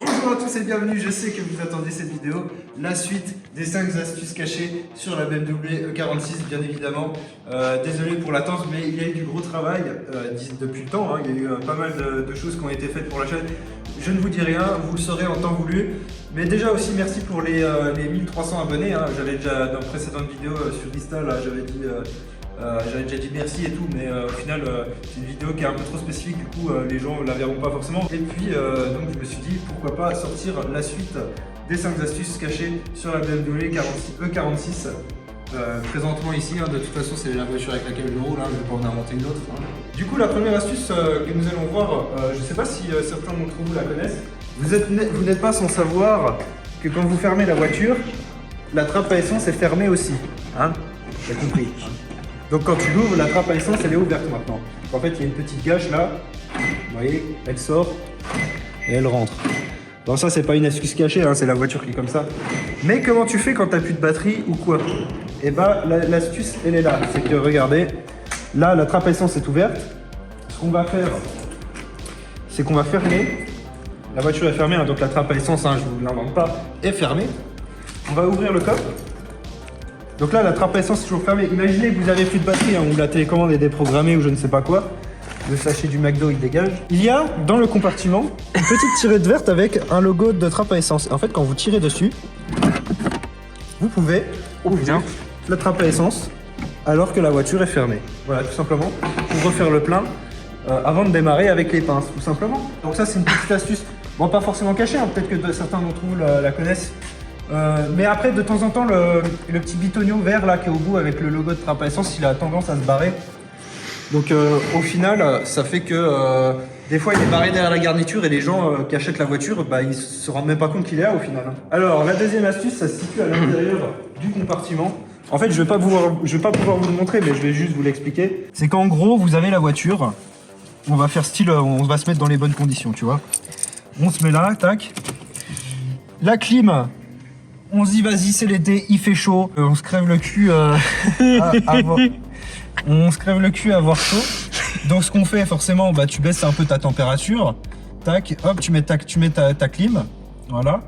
Bonjour à tous et bienvenue, je sais que vous attendez cette vidéo, la suite des 5 astuces cachées sur la BMW E46 bien évidemment. Désolé pour l'attente mais il y a eu du gros travail depuis le temps, hein. Il y a eu pas mal de choses qui ont été faites pour la chaîne. Je ne vous dis rien, vous le saurez en temps voulu. Mais déjà aussi merci pour les 1300 abonnés, hein. J'avais déjà dans une précédente vidéo sur Insta, là j'avais déjà dit merci et tout, mais au final c'est une vidéo qui est un peu trop spécifique, du coup les gens ne la verront pas forcément. Et puis donc je me suis dit pourquoi pas sortir la suite des 5 astuces cachées sur la BMW E46. Présentement ici, hein, de toute façon c'est la voiture avec laquelle je roule, hein, je ne vais pas en inventer une autre. Hein. Du coup la première astuce que nous allons voir, je ne sais pas si certains d'entre vous la connaissent. Vous n'êtes pas sans savoir que quand vous fermez la voiture, la trappe à essence est fermée aussi. Hein, vous avez compris. Donc quand tu l'ouvres, la trappe à essence elle est ouverte maintenant. Donc, en fait il y a une petite gâche là, vous voyez, elle sort et elle rentre. Bon ça c'est pas une astuce cachée, hein, c'est la voiture qui est comme ça. Mais comment tu fais quand tu n'as plus de batterie ou quoi? Et bah l'astuce elle est là, c'est que regardez, là la trappe à essence est ouverte. Ce qu'on va faire, c'est qu'on va fermer. La voiture est fermée, hein, donc la trappe à essence, hein, je ne vous l'invente pas, est fermée. On va ouvrir le coffre. Donc là, la trappe à essence est toujours fermée. Imaginez que vous avez plus de batterie, hein, ou la télécommande est déprogrammée ou je ne sais pas quoi. Le sachet du McDo, il dégage. Il y a dans le compartiment une petite tirette verte avec un logo de trappe à essence. En fait, quand vous tirez dessus, vous pouvez ouvrir la trappe à essence alors que la voiture est fermée. Voilà, tout simplement, pour refaire le plein avant de démarrer avec les pinces, tout simplement. Donc ça, c'est une petite astuce. Bon, pas forcément cachée, hein, peut-être que certains d'entre vous la connaissent. Mais après, de temps en temps, le petit bitonio vert là qui est au bout avec le logo de trappe à essence, il a tendance à se barrer. Donc au final, ça fait que des fois il est barré derrière la garniture et les gens qui achètent la voiture, bah, ils se rendent même pas compte qu'il est là au final. Alors la deuxième astuce, ça se situe à l'intérieur du compartiment. En fait, je vais pas pouvoir vous le montrer, mais je vais juste vous l'expliquer. C'est qu'en gros, vous avez la voiture. On va faire style, on va se mettre dans les bonnes conditions, tu vois. On se met là, tac. La clim. On se dit vas-y c'est l'été, il fait chaud, on se crève le cul on se crève le cul à avoir chaud. Donc ce qu'on fait forcément, bah tu baisses un peu ta température, tac, hop, tu mets ta clim, voilà,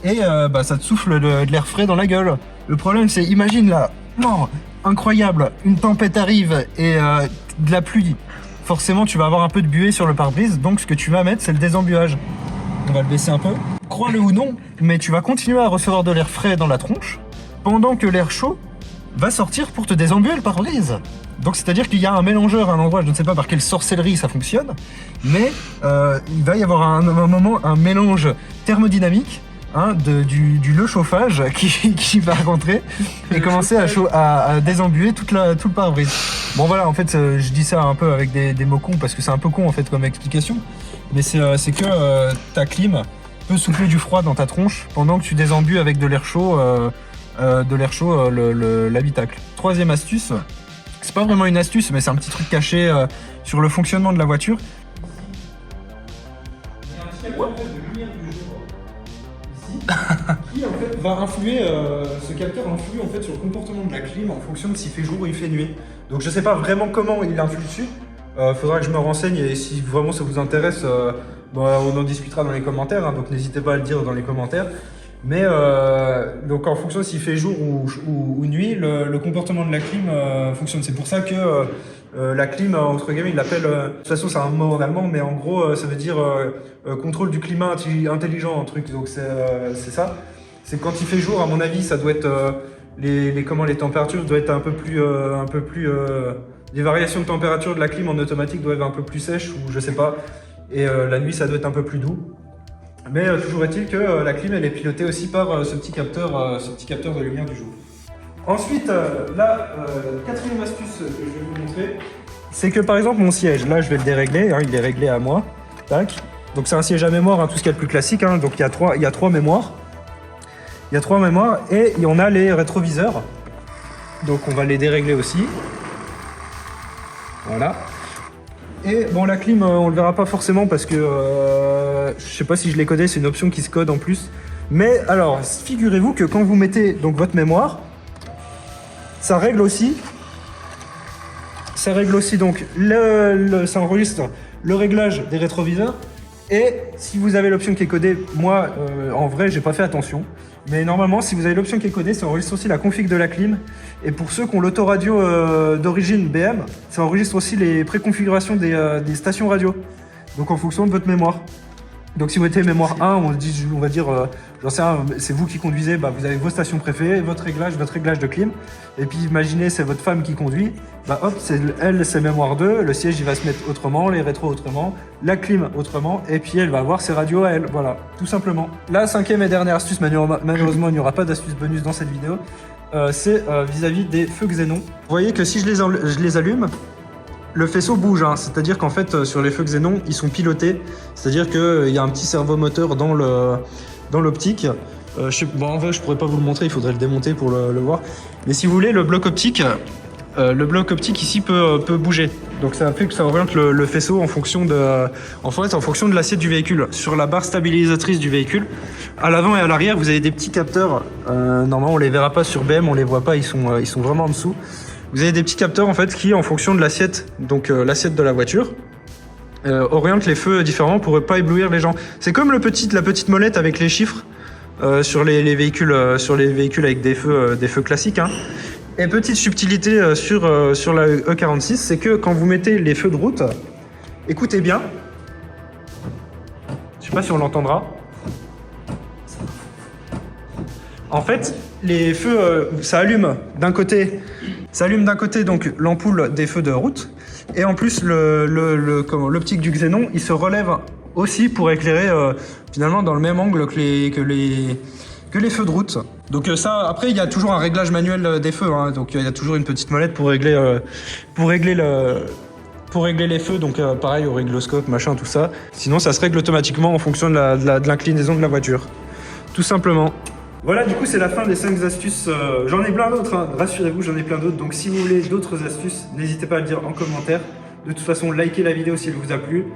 et bah ça te souffle de l'air frais dans la gueule. Le problème c'est, imagine là, non, incroyable, une tempête arrive et de la pluie. Forcément tu vas avoir un peu de buée sur le pare-brise, donc ce que tu vas mettre c'est le désembuage. On va le baisser un peu. Crois-le ou non, mais tu vas continuer à recevoir de l'air frais dans la tronche pendant que l'air chaud va sortir pour te désembuer le pare-brise. Donc c'est-à-dire qu'il y a un mélangeur à un endroit, je ne sais pas par quelle sorcellerie ça fonctionne, mais il va y avoir un moment un mélange thermodynamique, hein, du le chauffage qui va rentrer et commencer à désembuer tout le pare-brise. Bon voilà, en fait je dis ça un peu avec des mots cons parce que c'est un peu con en fait comme explication, mais c'est que ta clim peut souffler du froid dans ta tronche pendant que tu désembues avec de l'air chaud l'habitacle. Troisième astuce, c'est pas vraiment une astuce mais c'est un petit truc caché sur le fonctionnement de la voiture. Il y a un petit capteur de lumière du jour ici qui en fait va influer, ce capteur influe en fait sur le comportement de la clim en fonction de s'il fait jour ou il fait nuit. Donc je sais pas vraiment comment il influe dessus. Faudra que je me renseigne et si vraiment ça vous intéresse, bah, on en discutera dans les commentaires, hein, donc n'hésitez pas à le dire dans les commentaires. Mais donc en fonction s'il fait jour ou nuit, le comportement de la clim fonctionne. C'est pour ça que la clim, entre guillemets, il l'appelle, de toute façon c'est un mot en allemand, mais en gros ça veut dire contrôle du climat intelligent, un truc, donc c'est ça. C'est quand il fait jour, à mon avis, ça doit être, les températures doivent être un peu plus les variations de température de la clim en automatique doivent être un peu plus sèches, ou je sais pas, et la nuit ça doit être un peu plus doux. Mais toujours est-il que la clim elle est pilotée aussi par ce petit capteur de lumière du jour. Ensuite, la quatrième astuce que je vais vous montrer, c'est que par exemple mon siège, là je vais le dérégler, hein, il est réglé à moi, tac. Donc c'est un siège à mémoire, hein, tout ce qu'il y a de plus classique, hein, donc il y a trois mémoires. Il y a 3 mémoires et on a les rétroviseurs. Donc on va les dérégler aussi. Voilà. Et bon, la clim, on le verra pas forcément parce que je sais pas si je les connais, c'est une option qui se code en plus. Mais alors, figurez-vous que quand vous mettez donc votre mémoire, ça règle aussi donc ça enregistre le réglage des rétroviseurs Et si vous avez l'option qui est codée, moi en vrai j'ai pas fait attention, mais normalement si vous avez l'option qui est codée, ça enregistre aussi la config de la clim. Et pour ceux qui ont l'autoradio d'origine BM, ça enregistre aussi les préconfigurations des stations radio. Donc en fonction de votre mémoire. Donc si vous mettez mémoire 1, on va dire, j'en sais rien, c'est vous qui conduisez, bah, vous avez vos stations préférées, votre réglage de clim. Et puis imaginez, c'est votre femme qui conduit, bah hop, elle c'est mémoire 2, le siège il va se mettre autrement, les rétros autrement, la clim autrement, et puis elle va avoir ses radios à elle, voilà, tout simplement. La cinquième et dernière astuce, malheureusement il n'y aura pas d'astuce bonus dans cette vidéo, c'est vis-à-vis des feux xénon. Vous voyez que si je les allume, le faisceau bouge, hein. C'est-à-dire qu'en fait, sur les feux xénon, ils sont pilotés. C'est-à-dire qu'il y a un petit servomoteur dans l'optique. Bon, en vrai, je pourrais pas vous le montrer, il faudrait le démonter pour le voir. Mais si vous voulez, le bloc optique ici peut bouger. Donc ça fait que ça oriente le faisceau en fonction de l'assiette du véhicule. Sur la barre stabilisatrice du véhicule, à l'avant et à l'arrière, vous avez des petits capteurs. Normalement, on les verra pas sur BM, on les voit pas, ils sont vraiment en dessous. Vous avez des petits capteurs en fait qui, en fonction de l'assiette, donc l'assiette de la voiture, orientent les feux différemment pour ne pas éblouir les gens. C'est comme la petite molette avec les chiffres sur les véhicules avec des feux classiques. Hein. Et petite subtilité sur la E46, c'est que quand vous mettez les feux de route, écoutez bien. Je sais pas si on l'entendra. En fait, les feux, ça allume d'un côté donc l'ampoule des feux de route, et en plus l'optique du xénon, il se relève aussi pour éclairer finalement dans le même angle que les feux de route. Donc ça, après il y a toujours un réglage manuel des feux, hein, donc il y a toujours une petite molette pour régler les feux, donc pareil au régloscope, machin, tout ça. Sinon ça se règle automatiquement en fonction de l'inclinaison de la voiture, tout simplement. Voilà, du coup c'est la fin des 5 astuces. J'en ai plein d'autres, hein. Rassurez-vous, j'en ai plein d'autres. Donc si vous voulez d'autres astuces, n'hésitez pas à le dire en commentaire. De toute façon, likez la vidéo si elle vous a plu.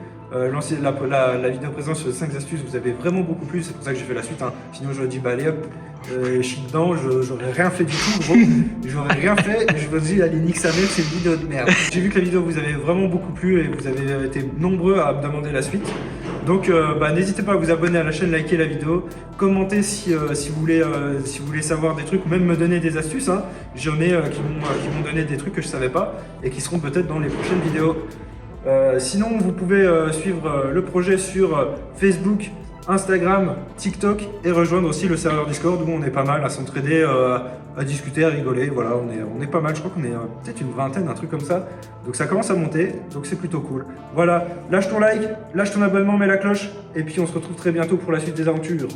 Lancez la vidéo présente sur les 5 astuces, vous avez vraiment beaucoup plu. C'est pour ça que j'ai fait la suite, hein. Sinon j'aurais dit bah allez hop, je suis dedans, j'aurais rien fait du tout, gros. J'aurais rien fait, je vous dis allez nique sa mère, c'est une vidéo de merde. J'ai vu que la vidéo vous avait vraiment beaucoup plu et vous avez été nombreux à me demander la suite. Donc n'hésitez pas à vous abonner à la chaîne, liker la vidéo, commentez si vous voulez savoir des trucs ou même me donner des astuces. Hein. J'en ai qui m'ont donné des trucs que je savais pas et qui seront peut-être dans les prochaines vidéos. Sinon, vous pouvez suivre le projet sur Facebook, Instagram, TikTok et rejoindre aussi le serveur Discord où on est pas mal à s'entraider, à discuter, à rigoler. Voilà, on est pas mal, je crois qu'on est peut-être une vingtaine, un truc comme ça. Donc ça commence à monter, donc c'est plutôt cool. Voilà, lâche ton like, lâche ton abonnement, mets la cloche et puis on se retrouve très bientôt pour la suite des aventures.